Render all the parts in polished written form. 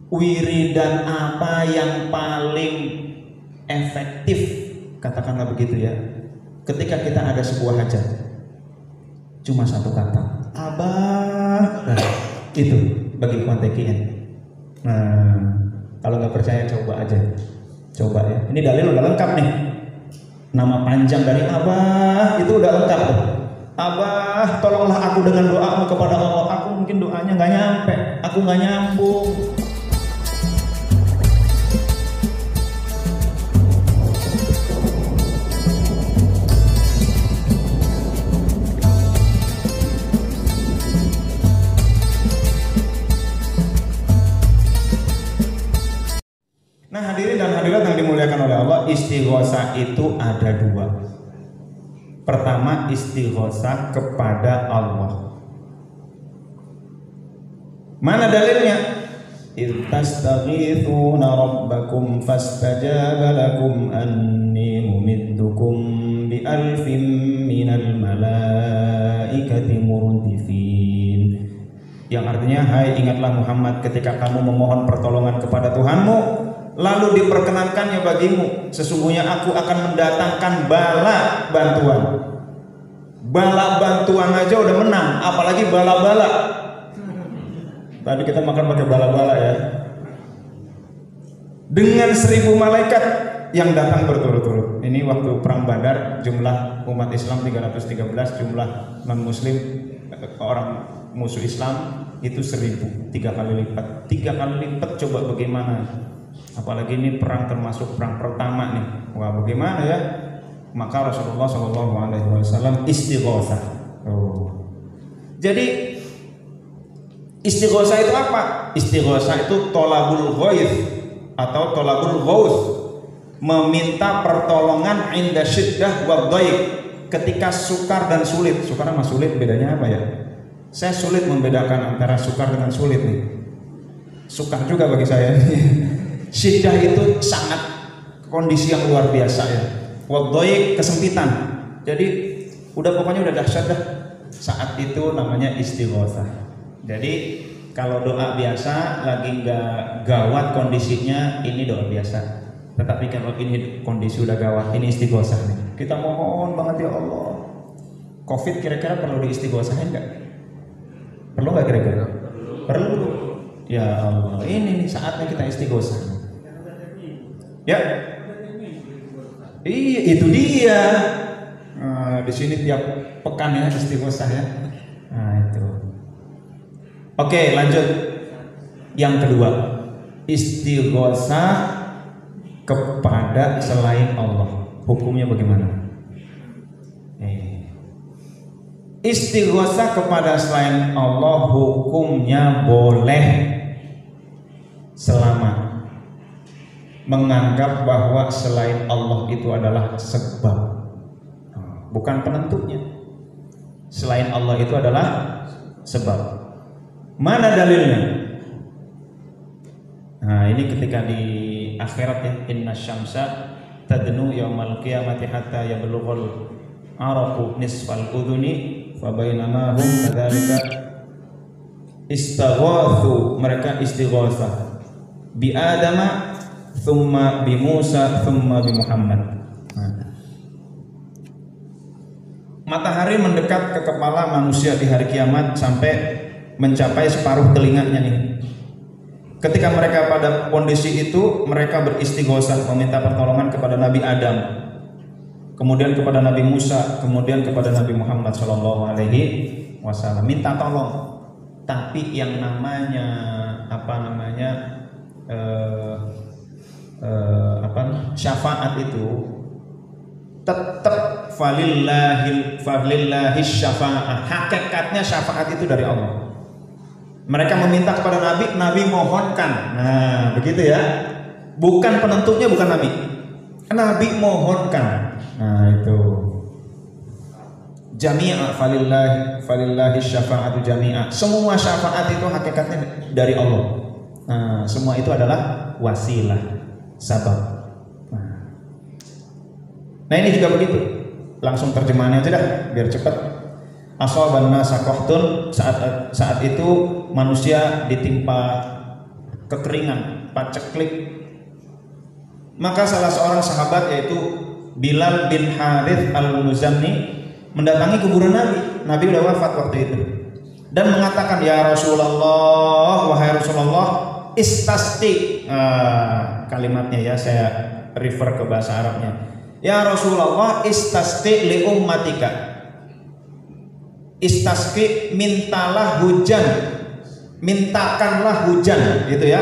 wiridan apa yang paling efektif, katakanlah begitu ya, ketika kita ada sebuah hajat, cuma satu kata, Abah. Nah, itu bagi kontekian. Nah, kalau nggak percaya coba aja, coba ya. Ini dalil udah lengkap nih. Nama panjang dari Abah itu udah lengkap tuh. Abah, tolonglah aku dengan doamu kepada Allah. Aku mungkin doanya nggak nyampe, aku nggak nyambung. Nah, hadirin dan hadirat yang dimuliakan oleh Allah, istighosah itu ada dua. Pertama, istighosah kepada Allah. Mana dalilnya? Ittastaghithuna rabbakum fastajaba lakum anni mumiddukum bi alfin minal malaikati murdifin. Yang artinya, hai ingatlah Muhammad ketika kamu memohon pertolongan kepada Tuhanmu, lalu diperkenankannya bagimu, sesungguhnya aku akan mendatangkan bala bantuan. Bala bantuan aja udah menang, apalagi bala-bala. Tadi kita makan pakai bala-bala ya. Dengan 1000 malaikat yang datang berturut-turut. Ini waktu perang Badar, jumlah umat Islam 313, jumlah non-muslim orang musuh Islam itu 1000, 3 kali lipat. 3 kali lipat, coba bagaimana? Apalagi ini perang termasuk perang pertama nih. Wah, bagaimana ya? Maka Rasulullah SAW istighosah. Jadi istighosah itu apa? Istighosah itu tolabul ghaith atau tolabul ghaus, meminta pertolongan inda syiddah wa dhaik, ketika sukar dan sulit. Sukar sama sulit bedanya apa ya? Saya sulit membedakan antara sukar dengan sulit nih. Sukar juga bagi saya. Syiddah itu sangat kondisi yang luar biasa ya. Wadhaik kesempitan. Jadi udah pokoknya udah dahsyat dah. Saat itu namanya istighosah. Jadi kalau doa biasa lagi nggak gawat kondisinya, ini doa biasa. Tetapi kalau ini kondisi udah gawat, ini istighosah nih. Kita mohon banget ya Allah. Covid kira-kira perlu diistighosahin nggak? Perlu nggak kira-kira? Perlu. Ya Allah, ini nih saatnya kita istighosah. Ya, iya itu dia. Di sini tiap pekan ya istighosah ya. Nah itu. Oke, lanjut. Yang kedua, istighosah kepada selain Allah. Hukumnya bagaimana? Istighosah kepada selain Allah hukumnya boleh selama menganggap bahwa selain Allah itu adalah sebab, bukan penentunya. Selain Allah itu adalah sebab. Mana dalilnya? Nah, ini ketika di akhirat ya, inna syamsa tadnu yaumal qiyamati hatta yablughul araqu nisfal udhuni fa bainama hum kadzalika istaghatsu, mereka istighosah bi Adama thumma bi Musa thumma bi Muhammad. Matahari mendekat ke kepala manusia di hari kiamat sampai mencapai separuh telinganya nih. Ketika mereka pada kondisi itu, mereka beristighosah meminta pertolongan kepada Nabi Adam, kemudian kepada Nabi Musa, kemudian kepada Nabi Muhammad SAW, minta tolong. Tapi yang namanya syafaat itu tetap falillahi syafa'ah. Hakikatnya syafaat itu dari Allah. Mereka meminta kepada Nabi, Nabi mohonkan. Nah, begitu ya. Bukan penentunya, bukan Nabi. Nabi mohonkan. Nah, itu. Jami'a falillahi syafa'atu jami'a. Semua syafaat itu hakikatnya dari Allah. Nah, semua itu adalah wasilah, sabab. Nah, ini juga begitu. Langsung terjemahannya aja dah, biar cepat. Asaban nasa qahtun, saat itu manusia ditimpa kekeringan, paceklik. Maka salah seorang sahabat yaitu Bilal bin Harith al-Muzanni mendatangi kuburan Nabi. Nabi udah wafat waktu itu dan mengatakan, ya Rasulullah, wahai Rasulullah, istasqi. Kalimatnya ya, saya refer ke bahasa Arabnya. Ya Rasulullah, istasqi li ummatika. Istasqi, mintalah hujan, mintakanlah hujan, gitu ya.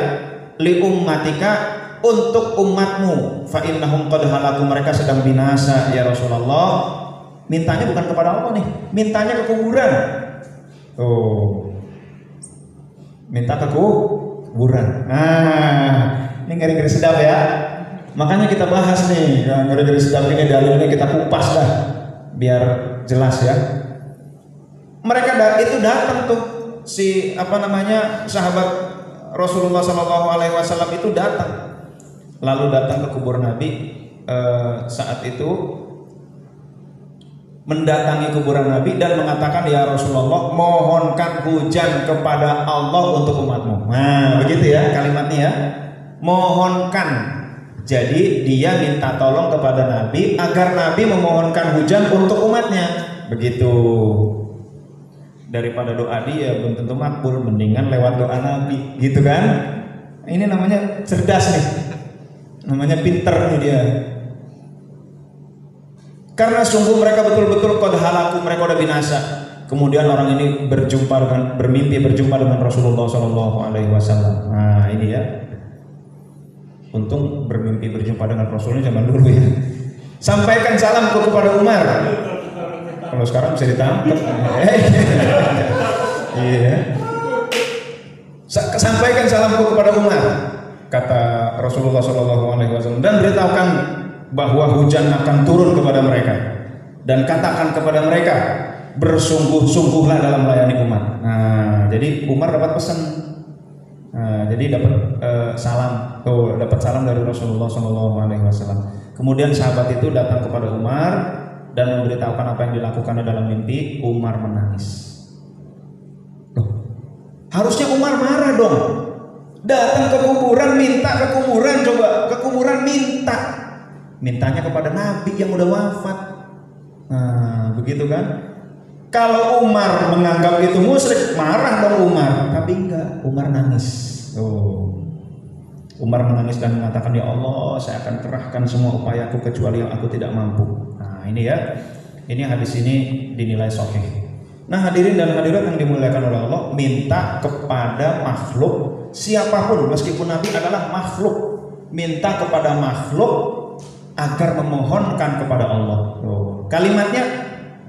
Li ummatika, untuk umatmu. Fa innahum qad halaku, mereka sedang binasa ya Rasulullah. Mintanya bukan kepada Allah nih, mintanya ke kuburan. Minta ke kuburan. Ini ngeri-ngeri sedap ya. Makanya kita bahas nih, ngeri-ngeri sedap ini dalilnya kita kupas dah, biar jelas ya. Mereka itu datang tuh, sahabat Rasulullah SAW itu datang, lalu datang ke kubur Nabi. Saat itu mendatangi kuburan Nabi dan mengatakan, ya Rasulullah, mohonkan hujan kepada Allah untuk umatmu. Nah begitu ya kalimatnya ya, mohonkan. Jadi dia minta tolong kepada Nabi agar Nabi memohonkan hujan untuk umatnya. Begitu. Daripada doa dia belum tentu makbul, mendingan lewat doa Nabi, gitu kan. Ini namanya cerdas nih, namanya pinter nih dia. Karena sungguh mereka betul-betul qad halaku, mereka udah binasa. Kemudian orang ini bermimpi berjumpa dengan Rasulullah SAW. Nah ini ya, untung bermimpi berjumpa dengan Rasulnya zaman dulu ya. Sampaikan salamku kepada Umar. Kalau sekarang bisa ditangkap. Iya. Sampaikan salamku kepada Umar, kata Rasulullah SAW, dan beritahukan bahwa hujan akan turun kepada mereka, dan katakan kepada mereka, bersungguh-sungguhlah dalam melayani umat. Nah, jadi Umar dapat pesan. Jadi dapat salam, dapat salam dari Rasulullah SAW. Kemudian sahabat itu datang kepada Umar dan memberitahukan apa yang dilakukannya dalam mimpi. Umar menangis. Harusnya Umar marah dong. Datang ke kuburan, minta ke kuburan, coba ke kuburan minta. Mintanya kepada Nabi yang udah wafat. Nah, begitu kan? Kalau Umar menganggap itu musyrik, marah dong Umar. Tapi enggak, Umar nangis. Umar menangis dan mengatakan, ya Allah, saya akan kerahkan semua upayaku kecuali yang aku tidak mampu. Nah, ini ya. Ini hadis ini dinilai sahih. Nah, hadirin dan hadirat yang dimuliakan oleh Allah, minta kepada makhluk siapapun, meskipun Nabi adalah makhluk, minta kepada makhluk agar memohonkan kepada Allah. Kalimatnya,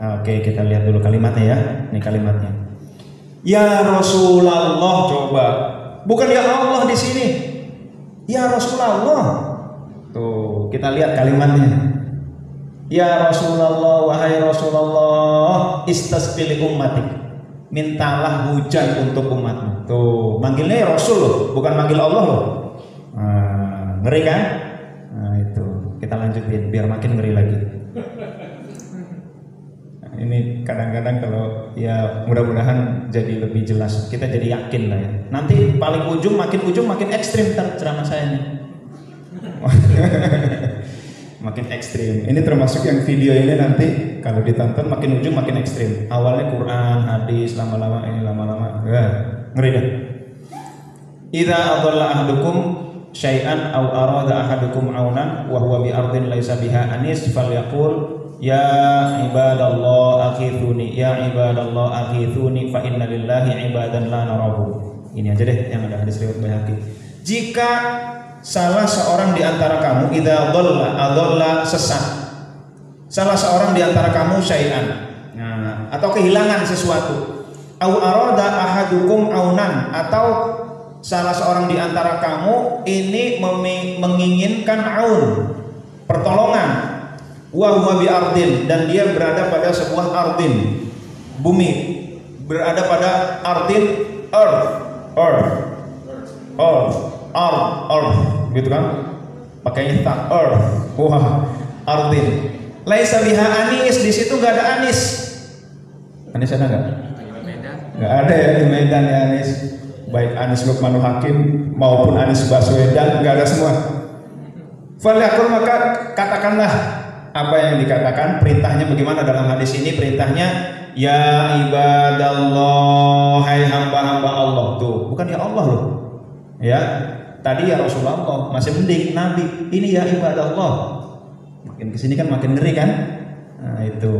oke, kita lihat dulu kalimatnya ya. Ini kalimatnya. Ya Rasulullah, coba. Bukan ya Allah di sini. Ya Rasulullah. Tuh, kita lihat kalimatnya. Ya Rasulullah, wahai Rasulullah, istasqi li ummatik. Mintalah hujan untuk umatmu. Tuh, manggilnya ya Rasul loh, bukan manggil Allah loh. Ngeri kan? Nah, itu. Kita lanjutin biar makin ngeri lagi. Nah, ini kadang-kadang kalau ya mudah-mudahan jadi lebih jelas, kita jadi yakin lah ya. Nanti paling ujung makin ekstrim ceramah saya nih. Makin ekstrim. Ini termasuk yang video ini nanti kalau ditonton makin ujung makin ekstrim. Awalnya Quran, hadis, lama-lama ngeri dah. Idza adalla ahdukum syai'an aw arada ahadukum aunan wa huwa bi ardin laisa biha anis falyaqul ya ibadallah aghithuni, ya ibadallah aghithuni fa inna lillahi ibadan la narahu. Ini aja deh yang ada hadis riwayat Baihaqi. Jika salah seorang di antara kamu idza dhalla sesat, salah seorang di antara kamu syai'an, atau kehilangan sesuatu, au arada ahadukum aunan, atau salah seorang di antara kamu ini menginginkan aun, pertolongan, wa huwa bi ardin, dan dia berada pada sebuah ardin, bumi, berada pada ardin, earth, gitu kan? Pakainya tak earth, wah, ardin. Laisa biha anis, di situ nggak ada anis. Anis ada nggak? Nggak ada ya di Medan ya anis. baik Anies Lukmanul Hakim maupun Anies Baswedan, nggak ada semua. Falyakul, maka katakanlah apa yang dikatakan. Perintahnya bagaimana dalam hadis ini? Perintahnya ya ibadallah, hai hamba-hamba Allah. Tuh, bukan ya Allah loh. Ya, tadi ya Rasulullah, masih mending Nabi. Ini ya ibadallah. Makin kesini kan makin ngeri kan? Nah itu.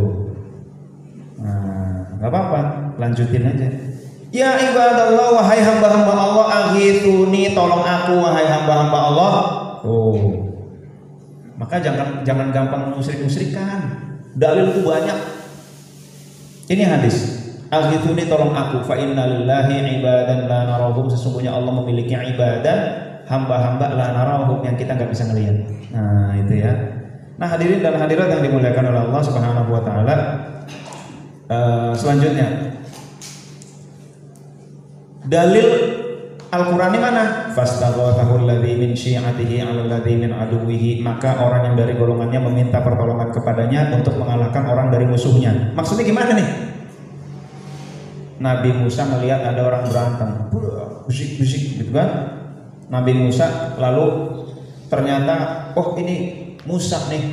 Nah, nggak apa-apa, lanjutin aja. Ya ibadallah, wahai hamba-hamba Allah, aghithuni, tolong aku wahai hamba-hamba Allah. Oh. Maka jangan gampang musyrik-musyrikan. Dalil itu banyak. Ini hadis. Aghithuni, tolong aku, fa inna lillahi ibadan la narahum, sesungguhnya Allah memiliki ibadah hamba-hamba la narahum yang kita nggak bisa ngelihat. Nah, itu ya. Nah, hadirin dan hadirat yang dimuliakan oleh Allah Subhanahu wa taala. Selanjutnya dalil Al-Qur'an ini mana? Fastaghathahu alladzi min syi'atihi 'ala alladzi min aduwwihi, maka orang yang dari golongannya meminta pertolongan kepadanya untuk mengalahkan orang dari musuhnya. Maksudnya gimana nih? Nabi Musa melihat ada orang berantem, bisik-bisik gitu kan. Nabi Musa lalu ternyata, oh ini Musa nih,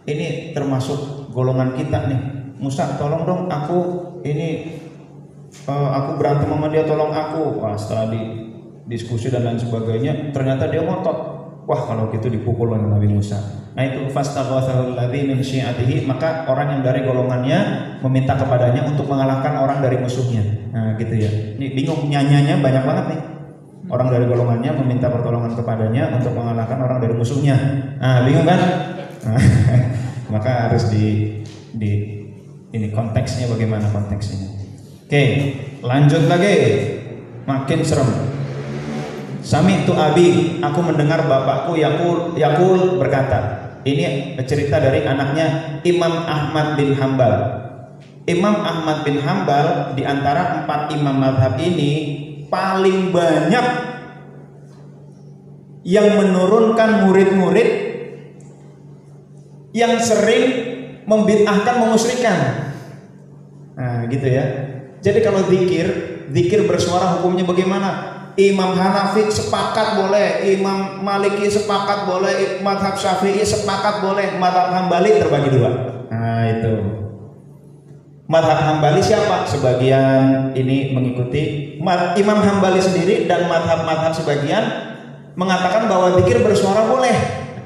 ini termasuk golongan kita nih. Musa, tolong dong aku, ini aku berantem sama dia, tolong aku. Wah, setelah diskusi dan lain sebagainya, ternyata dia ngotot. Wah, kalau gitu dipukul oleh Nabi Musa. Nah itu fastaghathahu alladzi min syi'atihi, maka orang yang dari golongannya meminta kepadanya untuk mengalahkan orang dari musuhnya. Nah gitu ya. Ini bingung, nyanyinya banyak banget nih. Orang dari golongannya meminta pertolongan kepadanya untuk mengalahkan orang dari musuhnya. Nah bingung kan? Nah, maka harus ini konteksnya, bagaimana konteksnya. Oke, lanjut lagi. Makin serem. Sami tu abi, aku mendengar bapakku Yakul berkata. Ini cerita dari anaknya Imam Ahmad bin Hambal. Imam Ahmad bin Hambal di antara 4 imam mazhab ini paling banyak yang menurunkan murid-murid yang sering membid'ahkan, memusyrikan. Nah, gitu ya. Jadi kalau zikir bersuara hukumnya bagaimana? Imam Hanafi sepakat boleh, Imam Maliki sepakat boleh, mazhab Syafi'i sepakat boleh, mazhab Hambali terbagi 2. Nah, itu. Mazhab Hambali siapa? Sebagian ini mengikuti Imam Hambali sendiri, dan mazhab sebagian mengatakan bahwa zikir bersuara boleh,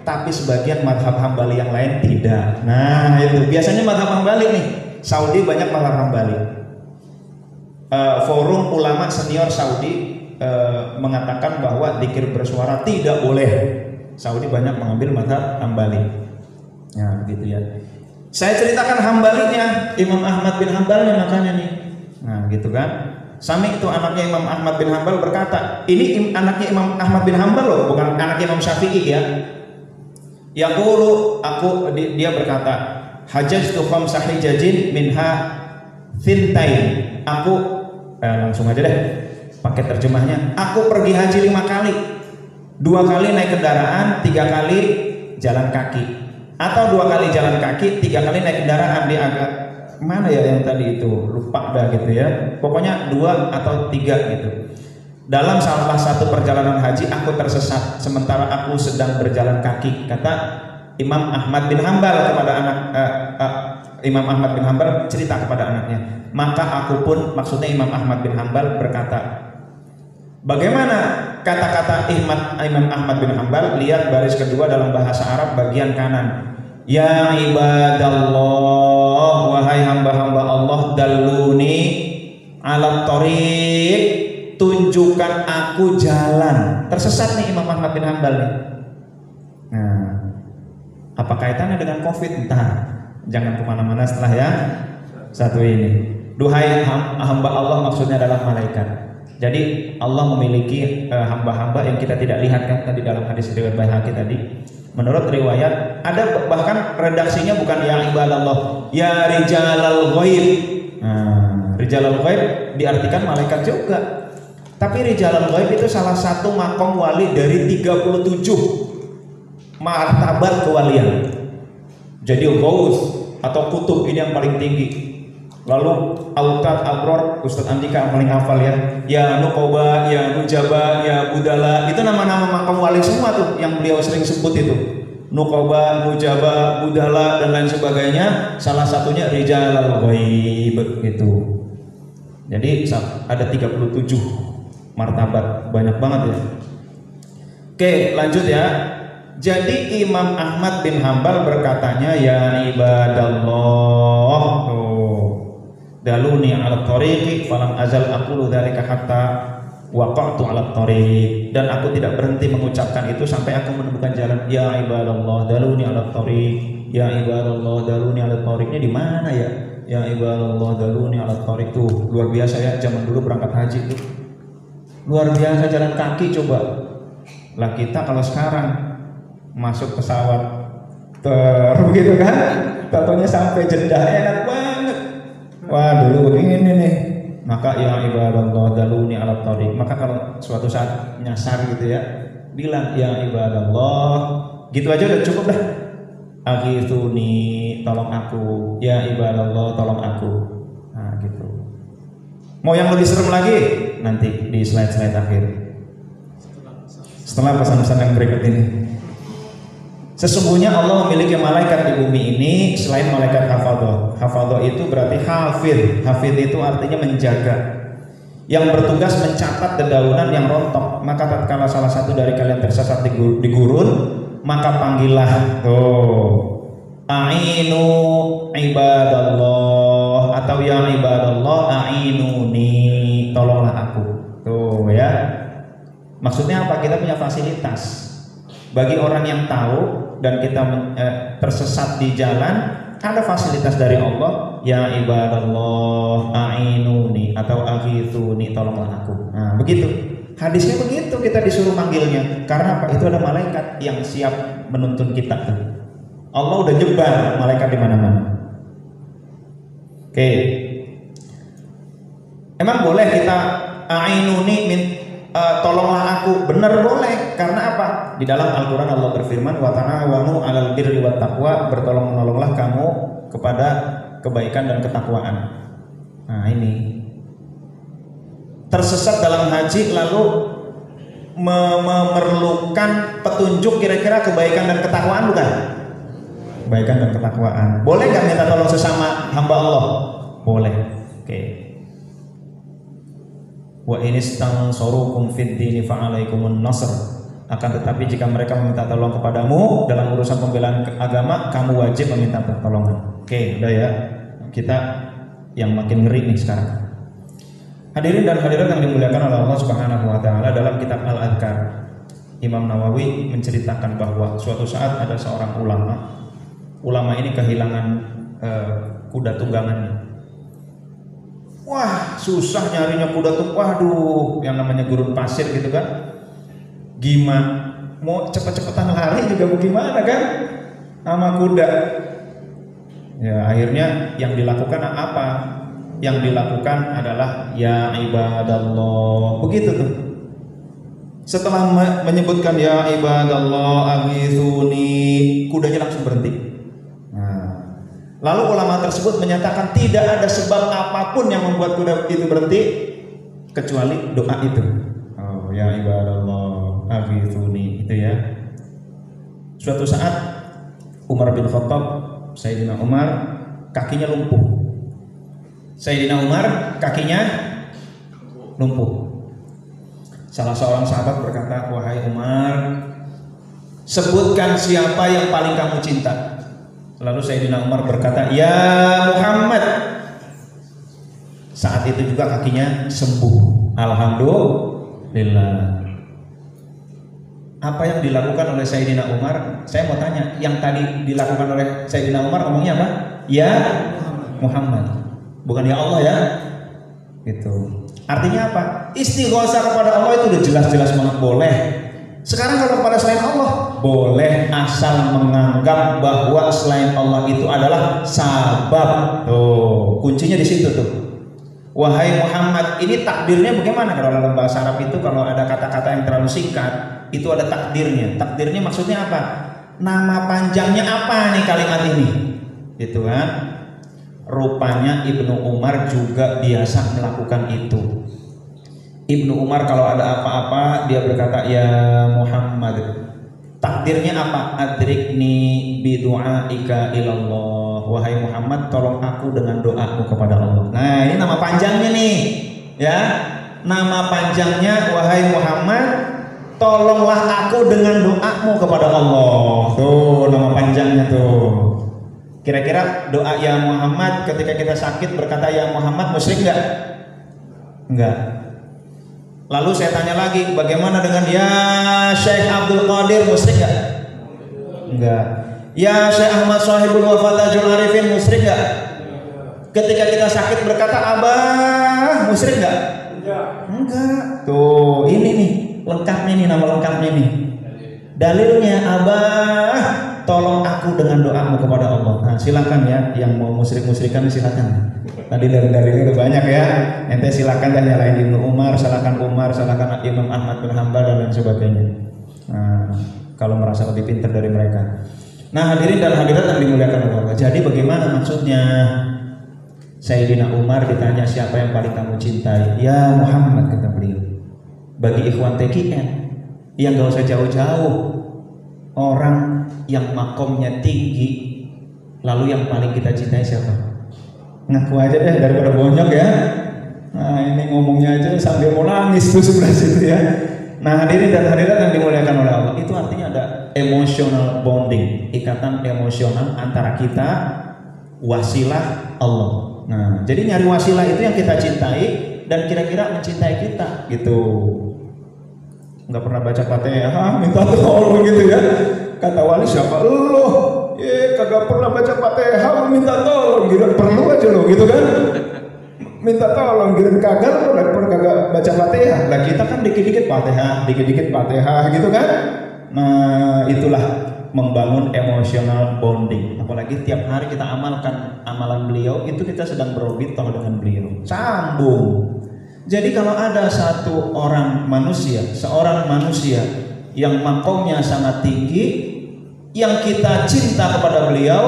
tapi sebagian mazhab Hambali yang lain tidak. Nah, itu. Biasanya mazhab Hambali nih. Saudi banyak mazhab Hambali. Forum ulama senior Saudi mengatakan bahwa zikir bersuara tidak boleh. Saudi banyak mengambil mazhab Hambali. Nah, begitu ya. Saya ceritakan Hambalinya, Imam Ahmad bin Hambal makanya nih. Nah, gitu kan. Sami itu anaknya Imam Ahmad bin Hambal berkata, ini anaknya Imam Ahmad bin Hambal loh, bukan anaknya Imam Syafi'i ya. Yaqulu, dia berkata, hajjatu khamsa hijajin minha thintain. Aku langsung aja deh pakai terjemahnya. Aku pergi haji 5 kali, 2 kali naik kendaraan, 3 kali jalan kaki, atau 2 kali jalan kaki, 3 kali naik kendaraan. Di agak mana ya yang tadi itu, lupa dah gitu ya. Pokoknya 2 atau 3 gitu. Dalam salah satu perjalanan haji aku tersesat sementara aku sedang berjalan kaki, kata Imam Ahmad bin Hambal kepada Imam Ahmad bin Hambal cerita kepada anaknya. Maka aku pun, maksudnya Imam Ahmad bin Hambal berkata, bagaimana kata-kata Imam Ahmad bin Hambal? Lihat baris kedua dalam bahasa Arab bagian kanan. Ya ibadallah, wahai hamba-hamba Allah, dalluni ala thoriq, tunjukkan aku jalan. Tersesat nih Imam Ahmad bin Hambal nih. Nah, apa kaitannya dengan COVID? Entah. Jangan kemana-mana setelah ya satu ini. Duhai hamba Allah, maksudnya adalah malaikat. Jadi Allah memiliki hamba-hamba yang kita tidak lihat kan tadi dalam hadis riwayat Baihaqi tadi. Menurut riwayat ada bahkan redaksinya bukan ya ibadallah, ya rijalal ghaib. Nah, rijalal ghaib diartikan malaikat juga. Tapi rijalal ghaib itu salah satu makom wali dari 37 martabat kewalian. Jadi ghaus atau kutub ini yang paling tinggi. Lalu Autad Abror, Ustadz Andika paling hafal ya. Ya Nukoba, ya Nujaba, ya Budala. Itu nama-nama makam wali semua tuh yang beliau sering sebut itu. Nukoba, Nujaba, Budala dan lain sebagainya. Salah satunya Rijalal Ghaib gitu. Jadi ada 37 martabat, banyak banget ya. Oke, lanjut ya. Jadi Imam Ahmad bin Hambal berkatanya, ya ibadallah, daluni ala tariqi falam azal aqulu dzalika hatta waqa'tu ala tariq, dan aku tidak berhenti mengucapkan itu sampai aku menemukan jalan. Ya ibadallah daluni ala tariq, ya ibadallah daluni ala tariq. Ini di mana ya? Ya ibadallah daluni ala tariq. Tuh luar biasa ya, zaman dulu berangkat haji tuh luar biasa jalan kaki. Coba lah kita kalau sekarang masuk pesawat begitu kan, contohnya sampai Jeddah enak banget. Wah dulu begini nih, maka ya ibadallah daluni ala tariq. Maka kalau suatu saat nyasar gitu ya, bilang ya ibadallah, gitu aja udah cukup dah. Aghithuni, tolong aku, ya ibadallah tolong aku. Nah gitu. Mau yang lebih serem lagi nanti di slide-slide akhir, setelah pesan-pesan yang berikut ini. Sesungguhnya Allah memiliki malaikat di bumi ini selain malaikat hafadhah. Hafadhah itu berarti hafidh. Hafidh itu artinya menjaga, yang bertugas mencatat dedaunan yang rontok. Maka tatkala salah satu dari kalian tersesat di gurun, maka panggillah A'inu ibadallah, atau ya ibadallah a'inuni, tolonglah aku. Tuh ya. Maksudnya apa? Kita punya fasilitas. Bagi orang yang tahu dan kita tersesat di jalan, ada fasilitas dari Allah, ya ibadallah a'inuni atau aghithuni, tolonglah aku. Nah begitu, hadisnya begitu, kita disuruh manggilnya. Karena apa? Itu ada malaikat yang siap menuntun kita tuh. Allah udah nyebar malaikat di mana-mana. Oke. Emang boleh kita a'inuni tolonglah aku? Benar boleh. Karena apa? Di dalam Al-Quran Allah berfirman, wa ta'awanu 'alal birri wat taqwa, bertolong-menolonglah kamu kepada kebaikan dan ketakwaan. Nah ini tersesat dalam haji lalu memerlukan petunjuk, kira-kira kebaikan dan ketakwaan bukan? Kebaikan dan ketakwaan. Boleh nggak minta tolong sesama hamba Allah? Boleh. Oke. Wa inistansarukum fid dini fa'alaikumun nasr. Akan tetapi jika mereka meminta tolong kepadamu dalam urusan pembelaan agama, kamu wajib meminta pertolongan. Oke, udah ya. Kita yang makin ngeri nih sekarang. Hadirin dan hadirat yang dimuliakan oleh Allah Subhanahu wa taala, dalam kitab Al-Adhkar, Imam Nawawi menceritakan bahwa suatu saat ada seorang ulama. Ulama ini kehilangan kuda tunggangannya. Wah, susah nyarinya kuda tuh. Waduh, yang namanya gurun pasir gitu kan. Gimana mau cepet-cepetan lari juga bagaimana kan sama kuda. Ya akhirnya yang dilakukan apa? Yang dilakukan adalah ya ibadallah. Begitu tuh. Setelah menyebutkan ya ibadallah aghithuni, kudanya langsung berhenti. Nah, lalu ulama tersebut menyatakan tidak ada sebab apapun yang membuat kuda itu berhenti kecuali doa itu. Oh ya ibadallah aghithuni, itu ya. Suatu saat Umar bin Khattab, Sayyidina Umar kakinya lumpuh. Sayyidina Umar kakinya lumpuh. Salah seorang sahabat berkata, wahai Umar, sebutkan siapa yang paling kamu cinta. Lalu Sayyidina Umar berkata, ya Muhammad. Saat itu juga kakinya sembuh. Alhamdulillah. Apa yang dilakukan oleh Sayyidina Umar? Saya mau tanya, yang tadi dilakukan oleh Sayyidina Umar ngomongnya apa? Ya Muhammad, bukan ya Allah ya. Gitu. Artinya apa? Istighosah kepada Allah itu udah jelas-jelas banget boleh. Sekarang kalau kepada selain Allah boleh, asal menganggap bahwa selain Allah itu adalah sabab. Tuh, kuncinya di situ tuh. Wahai Muhammad, ini takdirnya bagaimana? Kalau dalam bahasa Arab itu kalau ada kata-kata yang terlalu singkat, itu ada takdirnya. Takdirnya maksudnya apa? Nama panjangnya apa nih kalimat ini? Gitu kan? rupanya Ibnu Umar juga biasa melakukan itu. Ibnu Umar kalau ada apa-apa dia berkata, ya Muhammad, takdirnya apa? Adrikni bidu'aika ilallah. Wahai Muhammad, tolong aku dengan doamu kepada Allah. Nah, ini nama panjangnya nih, ya. Nama panjangnya, wahai Muhammad, tolonglah aku dengan doamu kepada Allah. Tuh nama panjangnya tuh. Kira-kira doa ya Muhammad ketika kita sakit berkata ya Muhammad musyrik enggak? Enggak. Lalu saya tanya lagi, bagaimana dengan ya Syekh Abdul Qadir, musyrik enggak? Enggak. Ya Syekh Ahmad Shahibul Wafatajul Arifin, musyrik enggak? Ketika kita sakit berkata Abah, musyrik enggak? Enggak. Tuh, ini nih lengkapnya nih, nama lengkapnya nih. Dalilnya Abah, tolong aku dengan doamu kepada Allah. Nah, silakan ya, yang mau musyrik-musyrikan silakan. Tadi dalilnya udah banyak ya. Ente silakan dan nyalain Ibnu Umar, salahkan Imam Ahmad bin Hanbal dan lain sebagainya. Nah, kalau merasa lebih pintar dari mereka. Nah, hadirin dan hadirat yang dimuliakan Allah. Jadi bagaimana maksudnya? Sayyidina Umar ditanya siapa yang paling kamu cintai? Ya Muhammad, kata beliau. Bagi ikhwan TKN yang gak usah jauh-jauh, orang yang makomnya tinggi, lalu yang paling kita cintai siapa? Ngaku aja deh daripada bonyok ya. Nah ini ngomongnya aja sambil mau nangis tuh sebelah situ ya. Nah hadirin dan hadirat yang dimuliakan oleh Allah, itu artinya ada emotional bonding, ikatan emosional antara kita wasilah Allah. Nah jadi nyari wasilah itu yang kita cintai dan kira-kira mencintai kita gitu. Nggak pernah baca Fatihah minta tolong gitu ya. Kata wali siapa lo? Kagak pernah baca Fatihah minta tolong gitu. Perlu aja lo gitu kan. Minta tolong gitu kagak lo pernah kagak baca Fatihah. Lah kita kan dikit-dikit Fatihah gitu kan. Nah itulah membangun emotional bonding. Apalagi tiap hari kita amalkan amalan beliau, itu kita sedang berorbitol dengan beliau. Sambung. Jadi kalau ada seorang manusia yang makomnya sangat tinggi, yang kita cinta kepada beliau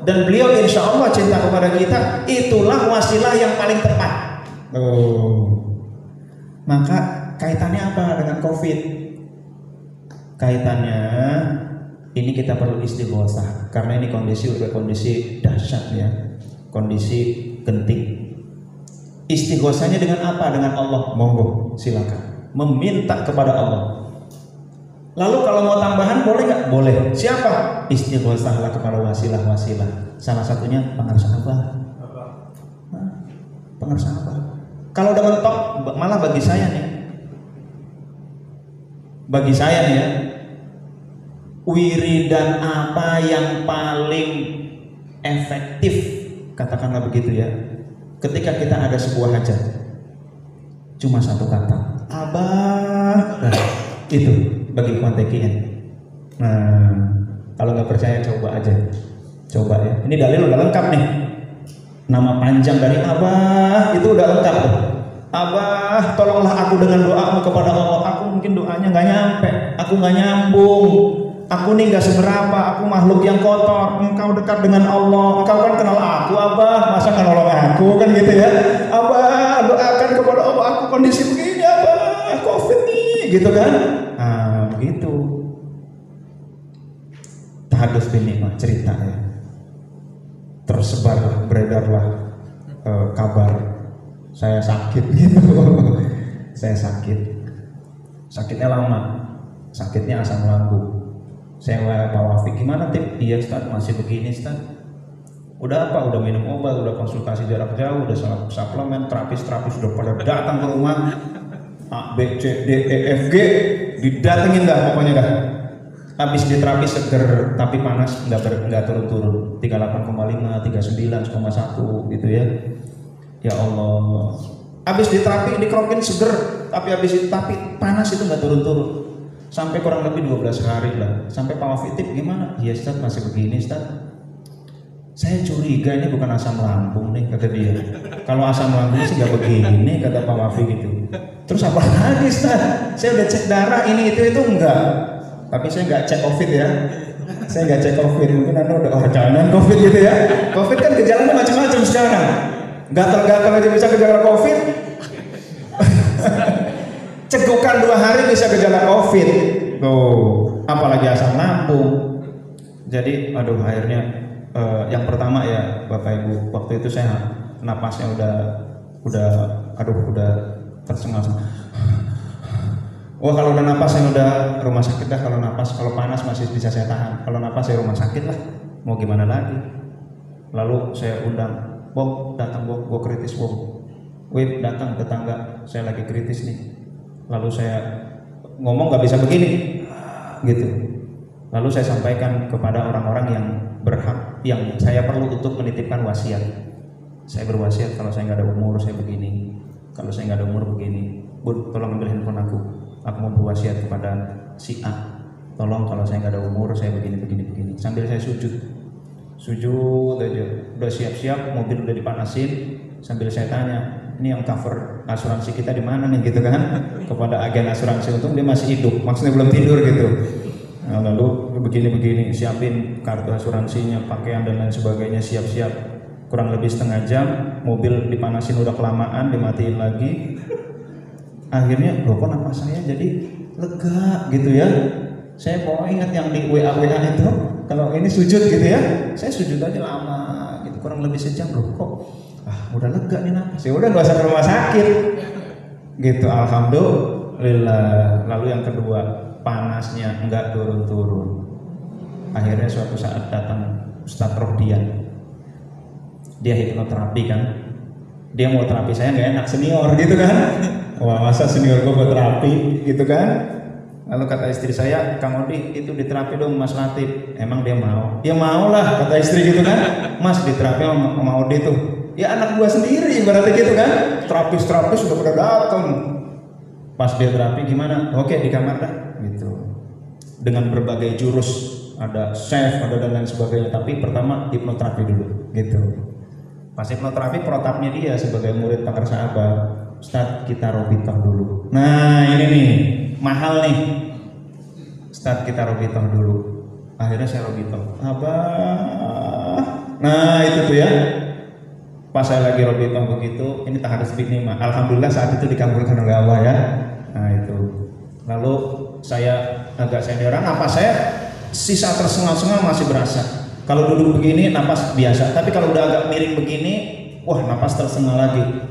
dan beliau insya Allah cinta kepada kita, itulah wasilah yang paling tepat. Maka kaitannya apa dengan COVID? Kaitannya ini kita perlu istighosah karena ini kondisi dahsyat ya, kondisi genting. Istighosahnya dengan apa? Dengan Allah. Monggo, silakan. Meminta kepada Allah. Lalu kalau mau tambahan boleh nggak? Boleh. Siapa? Istighosahlah kepada wasilah-wasilah. Salah satunya pengarsaabah. Pengarsaabah. Kalau udah mentok, malah bagi saya nih ya, wiridan apa yang paling efektif, katakanlah begitu ya, ketika kita ada sebuah hajat, cuma satu kata, Abah. Nah, itu bagi kontekian. Nah, kalau nggak percaya coba aja, coba ya. Ini dalil udah lengkap nih. Nama panjang dari Abah itu udah lengkap tuh. Abah, tolonglah aku dengan doamu kepada Allah. Aku mungkin doanya nggak nyampe, aku nggak nyambung. Aku nih gak seberapa, aku makhluk yang kotor. Engkau dekat dengan Allah, engkau kan kenal aku Abah, masa gak nolong aku kan gitu ya. Abah, doakan kepada Allah, aku kondisi begini Abah, COVID nih gitu kan. Nah begitu. Tahadus bin nikmah, cerita ya. Tersebarlah, beredarlah kabar saya sakit gitu. Saya sakitnya lama, sakitnya asam lambung. Saya Pak Wafi, gimana tip? Iya Ustaz, masih begini Ustaz. Udah apa? Udah minum obat, udah konsultasi jarak jauh, udah suplemen, terapis udah pada datang ke rumah. A, B, C, D, E, F, G didatengin dah pokoknya dah. Habis diterapi seger tapi panas, nggak turun-turun. 38,5, 39,1 gitu ya. Ya Allah. Habis diterapi dikerokin seger, tapi habis diterapi panas itu nggak turun-turun. Sampai kurang lebih 12 hari lah. Sampai Pak Wafitip gimana? Iya Ustaz, masih begini Ustaz. Saya curiga ini bukan asam lambung nih, kata dia. Kalau asam lambung sih gak begini, kata Pak Wafi gitu. Terus apa lagi Ustaz? Saya udah cek darah ini itu enggak. Tapi saya nggak cek COVID ya. Saya nggak cek COVID, mungkin anda udah jangan COVID gitu ya. COVID kan gejalanya macam-macam sekarang. Gatal-gatal aja bisa gejala COVID. Cegukan 2 hari bisa gejala COVID. Tuh, apalagi asam lambung. Jadi, aduh akhirnya yang pertama ya Bapak Ibu, waktu itu saya napasnya udah tersengal-sengal. Wah kalau udah napas saya udah rumah sakit dah. Kalau panas masih bisa saya tahan. Kalau napas saya rumah sakit lah. Mau gimana lagi? Lalu saya undang, Bok datang Bok, gua kritis Bok. Wih datang tetangga, saya lagi kritis nih. Lalu saya ngomong nggak bisa begini, gitu. Lalu saya sampaikan kepada orang-orang yang berhak, yang saya perlu untuk menitipkan wasiat. Saya berwasiat kalau saya nggak ada umur saya begini, kalau saya nggak ada umur begini. Bun, tolong ambil handphone aku mau berwasiat kepada si A. Tolong kalau saya nggak ada umur saya begini. Sambil saya sujud aja, udah siap-siap, mobil udah dipanasin. Sambil saya tanya, ini yang cover asuransi kita di mana nih gitu kan? Kepada agen asuransi, untung dia masih hidup, maksudnya belum tidur gitu. Nah, lalu begini siapin kartu asuransinya, pakaian dan lain sebagainya, siap-siap. Kurang lebih setengah jam, mobil dipanasin udah kelamaan, dimatiin lagi. Akhirnya loh kok napas saya jadi lega gitu ya. Saya mau ingat yang di WA itu, kalau ini sujud gitu ya, saya sujud aja lama gitu, kurang lebih sejam. Loh kok udah lega nih napas, ya udah nggak usah ke rumah sakit gitu. Alhamdulillah. Lalu yang kedua, panasnya enggak turun-turun. Akhirnya suatu saat datang Ustadz Rohdian, dia hipnoterapi kan, dia mau terapi saya nggak enak, senior gitu kan. Wah masa senior gue buat terapi gitu kan. Lalu kata istri saya, Kang Odi itu diterapi dong Mas Latif. Emang dia mau? Ya mau lah kata istri gitu kan. Mas diterapi sama Odi tuh. Ya anak gua sendiri berarti gitu kan. Terapis udah pada datang. Pas dia terapi gimana? Oke di kamar dah gitu. Dengan berbagai jurus, ada chef, ada dan lain sebagainya. Tapi pertama hipnoterapi dulu gitu. Pas hipnoterapi protapnya dia sebagai murid Pakarsa Abah, Ustadz kita robitoh dulu. Nah ini nih mahal nih, Ustadz kita robitoh dulu. Akhirnya saya robitoh, Abah. Nah itu tuh ya. Pas saya lagi robitoh begitu, ini taharus nikmah. Alhamdulillah saat itu dikabulkan oleh Allah ya. Nah itu. Lalu saya agak senderan, napas saya sisa tersengal-sengal masih berasa. Kalau duduk begini napas biasa, tapi kalau udah agak miring begini, wah napas tersengal lagi.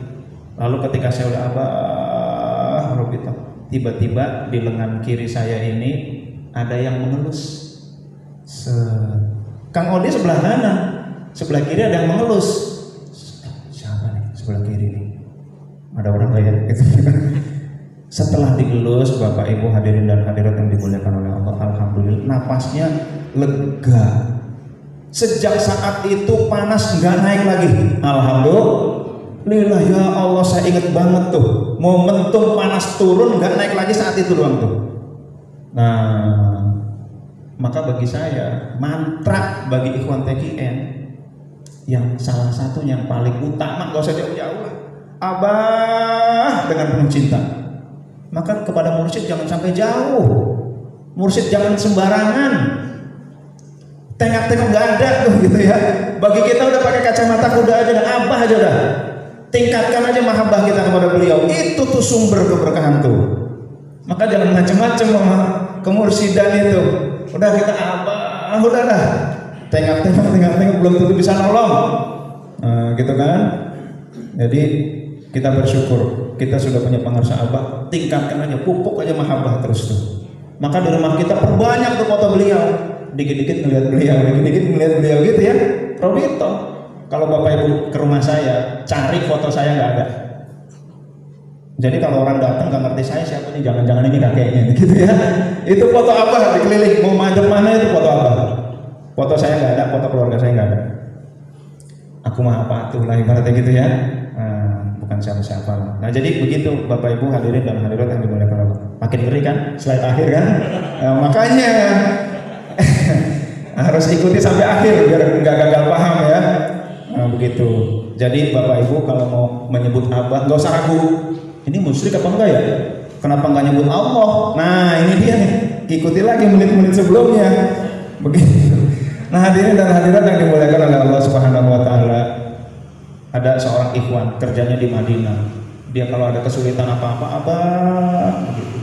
Lalu ketika saya udah Abah robitoh, tiba-tiba di lengan kiri saya ini ada yang mengelus. Kang Odi sebelah kanan, sebelah kiri ada yang mengelus. Siapa nih sebelah kiri nih? Ada orang nggak ya? Setelah digelus, Bapak Ibu hadirin dan hadirat yang dimuliakan oleh Allah, alhamdulillah napasnya lega. Sejak saat itu panas nggak naik lagi. Alhamdulillah ya Allah, saya ingat banget tuh momentum panas turun nggak naik lagi saat itu doang tuh. Nah, maka bagi saya mantra bagi ikhwan TKN yang salah satunya yang paling utama, gak usah jauh-jauh lah, Abah dengan penuh cinta. Maka kepada mursyid jangan sampai jauh, mursyid jangan sembarangan, tengok-tengok gak ada tuh gitu ya. Bagi kita udah pakai kacamata kuda aja dan Abah aja udah. Tingkatkan aja mahabbah kita kepada beliau, itu tuh sumber keberkahan tuh. Maka jangan macam-macam sama kemursidan itu. Udah kita Abah, udah dah. Tengok belum tentu bisa nolong, gitu kan? Jadi kita bersyukur kita sudah punya pengarsa Abah, tingkatkan aja, pupuk aja mahabbah terus tuh. Maka di rumah kita perbanyak tuh foto beliau, dikit-dikit ngeliat beliau gitu ya. Robito, kalau Bapak Ibu ke rumah saya, cari foto saya nggak ada. Jadi kalau orang datang nggak ngerti saya siapa nih, jangan-jangan ini kakeknya gitu ya. Itu foto Abah dikeliling, mau madep mana itu foto Abah. Foto saya nggak ada, foto keluarga saya nggak ada. Aku mah apa tuh lah ibaratnya gitu ya. Bukan siapa-siapa. Nah jadi begitu Bapak Ibu hadirin dan hadirat yang dimuliakan Allah. Makin ngeri kan slide akhir kan. Makanya harus ikuti sampai akhir biar nggak gagal paham ya. Nah begitu. Jadi Bapak Ibu kalau mau menyebut Abah nggak usah ragu. Ini musyrik apa enggak ya? Kenapa nggak nyebut Allah? Nah ini dia nih. Ikuti lagi menit-menit sebelumnya. Begitu. Nah hadirin dan hadirat yang dimuliakan oleh Allah Subhanahu wa taala, ada seorang ikhwan kerjanya di Madinah. Dia kalau ada kesulitan apa-apa, abah begitu.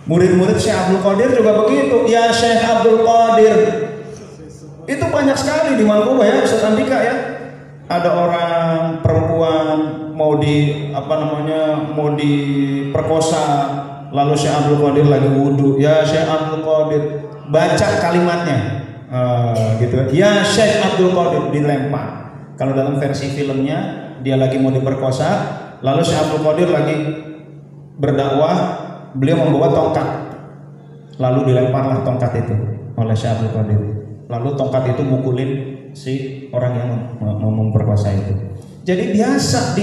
Murid-murid Syekh Abdul Qadir juga begitu. Ya Syekh Abdul Qadir. Itu banyak sekali di Mangkuba ya, Ustaz Andika ya. Ada orang perempuan mau diperkosa, lalu Syekh Abdul Qadir lagi wudhu. Ya Syekh Abdul Qadir, baca kalimatnya. Gitu. Ya Syekh Abdul Qadir, dilempar. Kalau dalam versi filmnya dia lagi mau diperkosa, lalu Syekh Abdul Qadir lagi berdakwah, beliau membawa tongkat, lalu dilemparlah tongkat itu oleh Syekh Abdul Qadir, lalu tongkat itu mukulin si orang yang mau memperkosa itu. Jadi biasa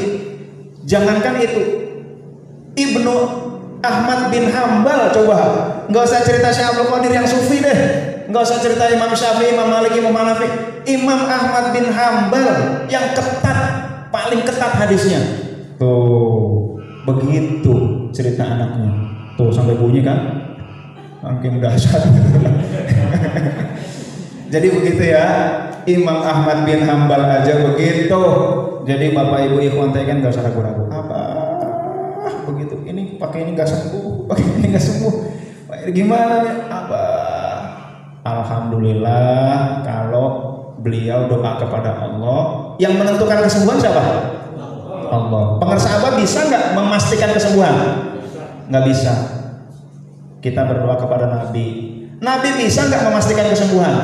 jangankan itu, Ibnu Ahmad bin Hambal, coba nggak usah cerita Syekh Abdul Qadir yang sufi deh, nggak usah cerita Imam Syafi'i, Imam Malik, Imam Hanafi, Imam Ahmad bin Hambal yang ketat, paling ketat hadisnya. Tuh, begitu cerita anaknya. Tuh sampai bunyi kan? Makin dahsyat. Jadi begitu ya, Imam Ahmad bin Hambal aja begitu. Jadi Bapak Ibu ikhwan kan gak usah ragu-ragu. Apa? Begitu. Ini pakai ini gak sembuh, pakai ini gak sembuh. Gimana ya? Apa? Alhamdulillah kalau beliau doa kepada Allah, yang menentukan kesembuhan siapa? Allah. Pengersahabat bisa nggak memastikan kesembuhan? Nggak bisa. Kita berdoa kepada Nabi. Nabi bisa nggak memastikan kesembuhan?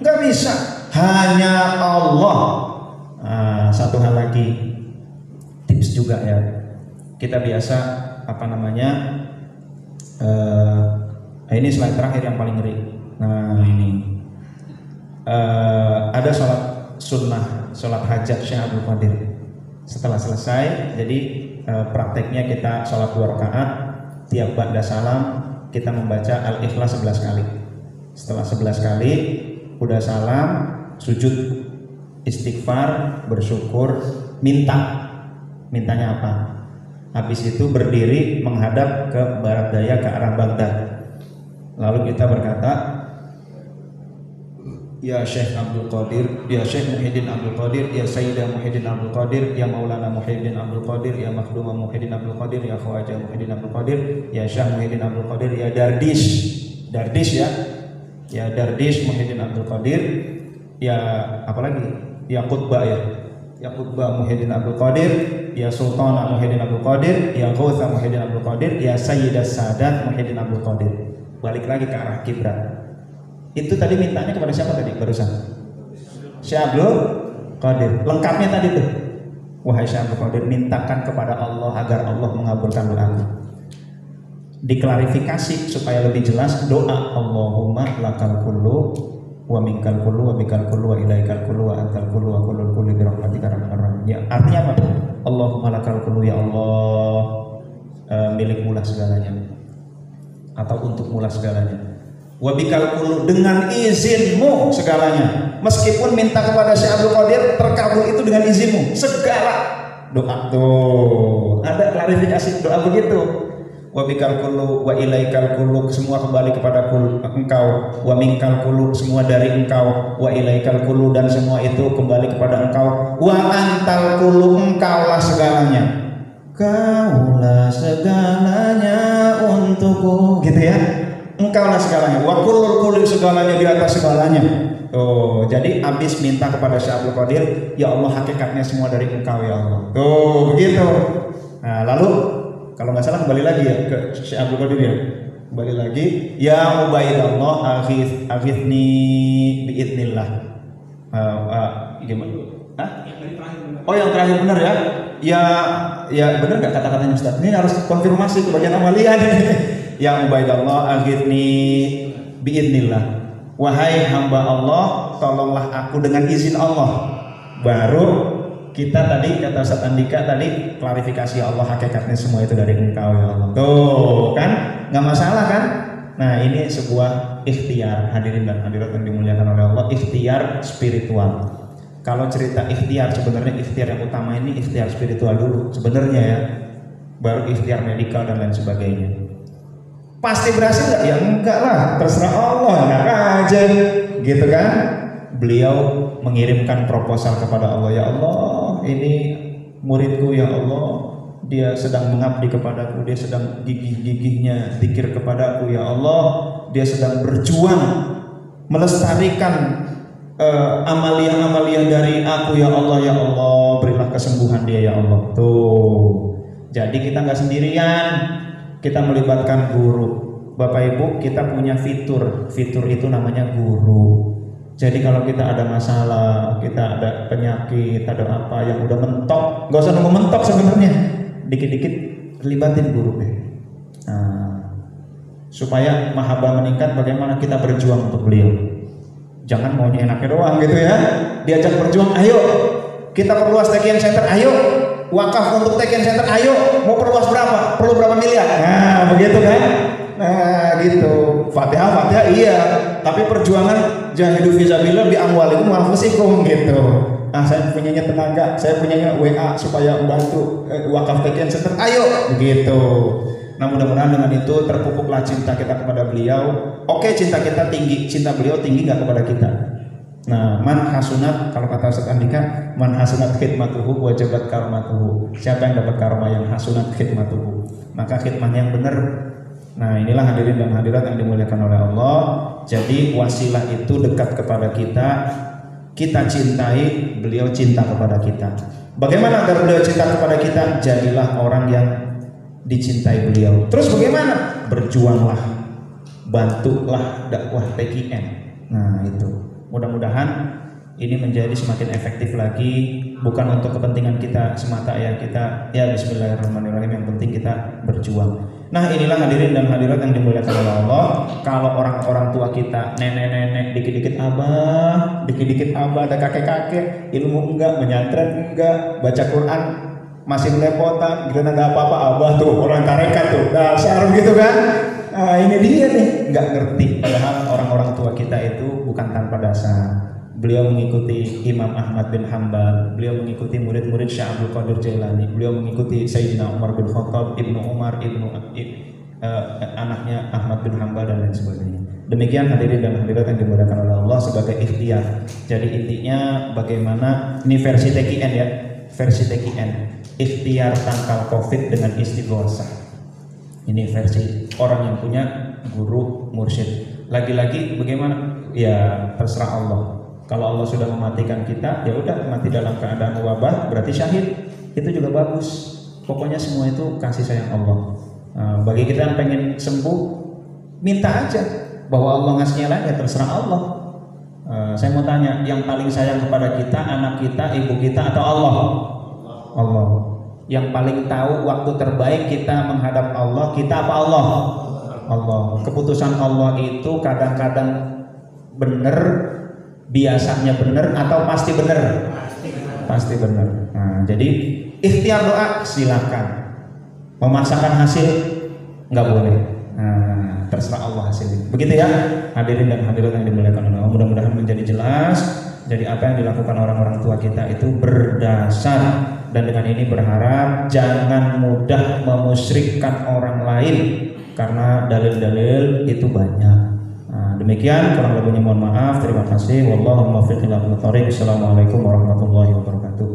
Nggak bisa. Hanya Allah. Nah, satu hal lagi, tips juga ya. Kita biasa ini slide terakhir yang paling ngeri. Nah ini ada sholat sunnah, sholat hajat Syekh Abdul Qadir. Setelah selesai, jadi prakteknya kita sholat 2 rakaat, tiap ba'da salam kita membaca Al-Ikhlas 11 kali. Setelah 11 kali, udah salam, sujud, istighfar, bersyukur, mintanya apa? Habis itu berdiri menghadap ke barat daya, ke arah Baghdad. Lalu kita berkata, Ya Syekh Abdul Qadir, Ya Syekh Muhyiddin Abdul Qadir, Ya Sayyidah Muhyiddin Abdul Qadir, Ya Maulana Muhyiddin Abdul Qadir, Ya Makhdumah Muhyiddin Abdul Qadir, Ya Khawajah Muhyiddin Abdul Qadir, Ya Syekh Muhyiddin Abdul Qadir, Ya Dardish ya, Ya Dardish Muhyiddin Abdul Qadir, Ya apalagi, Ya Qutbah Ya Qutbah Muhyiddin Abdul Qadir, Ya Sultana Muhyiddin Abdul Qadir, Ya Ghautha Muhyiddin Abdul Qadir, Ya Sayyidah Sadat Muhyiddin Abdul Qadir. Balik lagi ke arah kiblat. Itu tadi mintanya kepada siapa tadi barusan? Syekh Abdul Qadir. Lengkapnya tadi tuh. Wahai Syekh Abdul Qadir, mintakan kepada Allah agar Allah mengabulkan doamu. Diklarifikasi supaya lebih jelas doa Allahumma lakal kullu wa minkal kullu wa bikal kullu wa ilaikal kullu wa antal kullu wa kullul kulli bi rahmatika arhamar. Ya, artinya apa? Allahumma lakal kullu, ya Allah, milikmu lah segalanya, atau untukmu lah segalanya. Wabikal kullu, dengan izinmu segalanya. Meskipun minta kepada Syekh Abdul Qadir terkabul itu dengan izinmu segala doa. Tuh ada klarifikasi doa begitu. Wabikal kullu wa ilaikal kullu, semua kembali kepada engkau. Wa minkal kullu, semua dari engkau. Wa ilaikal kullu, dan semua itu kembali kepada engkau. Wa antal kullu, engkaulah segalanya. Kaulah segalanya untukku, gitu ya. Engkaulah segalanya, wa kullul kulli, segalanya di atas segalanya. Tuh, jadi abis minta kepada Syekh Abdul Qadir, ya Allah hakikatnya semua dari engkau ya Allah. Tuh, begitu. Nah, lalu kalau nggak salah kembali lagi ya ke Syekh Abdul Qadir ya. Kembali lagi, ya Ubaidallah aghithni biidznillah. Gimana? Hah? Oh, yang terakhir benar ya? Ya benar nggak kata-katanya Ustaz? Ini harus konfirmasi ke bagian amalia nih. Ya Ubaidallah aghithni biidznillah. Wahai hamba Allah, tolonglah aku dengan izin Allah. Baru kita tadi kata Ustaz Andika tadi klarifikasi Allah hakikatnya semua itu dari engkau ya Allah. Tuh kan nggak masalah kan? Nah ini sebuah ikhtiar, hadirin dan hadirat yang dimuliakan oleh Allah, ikhtiar spiritual. Kalau cerita ikhtiar, sebenarnya ikhtiar yang utama ini ikhtiar spiritual dulu sebenarnya ya, baru ikhtiar medikal dan lain sebagainya. Pasti berhasil nggak? Ya enggak lah, terserah Allah, nggak aja gitu kan? Beliau mengirimkan proposal kepada Allah, ya Allah, ini muridku ya Allah, dia sedang mengabdi kepadaku, dia sedang gigih-gigihnya zikir kepadaku ya Allah, dia sedang berjuang melestarikan amalia-amalia dari aku ya Allah, berilah kesembuhan dia ya Allah. Tuh, jadi kita nggak sendirian, kita melibatkan guru. Bapak Ibu, kita punya fitur itu namanya guru. Jadi kalau kita ada masalah, kita ada penyakit, ada apa yang udah mentok, nggak usah nunggu mentok sebenarnya, dikit-dikit libatin guru deh. Nah, supaya mahabbah meningkat, bagaimana kita berjuang untuk beliau. Jangan maunya enaknya doang gitu ya. Diajak berjuang, ayo kita perluas TKN Center, ayo wakaf untuk TKN Center, ayo mau perluas berapa? Perlu berapa miliar? Nah begitu kan. Nah gitu. Fatihah iya, tapi perjuangan jahidu fisabilillah bi amwalikum wa anfusikum gitu. Nah saya punyanya tenaga, saya punyanya WA supaya membantu wakaf TKN Center, ayo begitu. Nah mudah-mudahan dengan itu terpupuklah cinta kita kepada beliau. Oke, cinta kita tinggi, cinta beliau tinggi nggak kepada kita? Nah, man hasunat, kalau kata Ustaz Andika, man hasunat khidmatuhu wajabat karmatuhu. Siapa yang dapat karma yang hasunat khidmatuhu, maka khidmahnya yang benar. Nah inilah hadirin dan hadirat yang dimuliakan oleh Allah. Jadi wasilah itu dekat kepada kita, kita cintai, beliau cinta kepada kita. Bagaimana agar beliau cinta kepada kita? Jadilah orang yang dicintai beliau. Terus bagaimana? Berjuanglah, bantulah dakwah TKN. Nah itu, mudah-mudahan ini menjadi semakin efektif lagi, bukan untuk kepentingan kita semata ya, kita ya bismillahirrahmanirrahim, yang penting kita berjuang. Nah inilah hadirin dan hadirat yang dimuliakan oleh Allah. Kalau orang-orang tua kita, nenek-nenek, dikit-dikit abah, ada kakek-kakek, ilmu enggak, menyantren enggak, baca Quran masih melepotan, gila ada apa-apa abah tuh, orang tarekat tuh, dasar gitu kan. Nah ini dia nih, nggak ngerti. Padahal orang-orang tua kita itu bukan tanpa dasar. Beliau mengikuti Imam Ahmad bin Hanbal, beliau mengikuti murid-murid Syekh Abdul Qadir Jailani, beliau mengikuti Sayyidina Umar bin Khattab, Ibnu Umar, anaknya Ahmad bin Hanbal dan lain sebagainya. Demikian hadirin dan hadirat yang dimuliakan oleh Allah sebagai ikhtiar. Jadi intinya bagaimana, ini versi TKN ya, versi TKN, ikhtiar tangkal COVID dengan istighosah. Ini versi orang yang punya guru mursyid. Lagi-lagi bagaimana? Ya terserah Allah. Kalau Allah sudah mematikan kita, ya udah mati dalam keadaan wabah, berarti syahid. Itu juga bagus. Pokoknya semua itu kasih sayang Allah. Bagi kita yang pengen sembuh, minta aja bahwa Allah ngasihnya lagi, ya terserah Allah. Saya mau tanya, yang paling sayang kepada kita, anak kita, ibu kita, atau Allah? Allah. Yang paling tahu waktu terbaik kita menghadap Allah, kita apa Allah? Allah. Keputusan Allah itu kadang-kadang benar, biasanya benar, atau pasti benar? Pasti benar. Nah, jadi ikhtiar doa silakan. Memaksakan hasil nggak boleh. Nah, terserah Allah hasilnya. Begitu ya, hadirin dan hadirat yang dimuliakan Allah. Mudah-mudahan menjadi jelas. Jadi apa yang dilakukan orang-orang tua kita itu berdasar, dan dengan ini berharap jangan mudah memusyrikkan orang lain karena dalil-dalil itu banyak. Nah, demikian, kurang lebihnya mohon maaf. Terima kasih. Wallahul muwaffiq ila aqwamit thoriq. Assalamualaikum warahmatullahi wabarakatuh.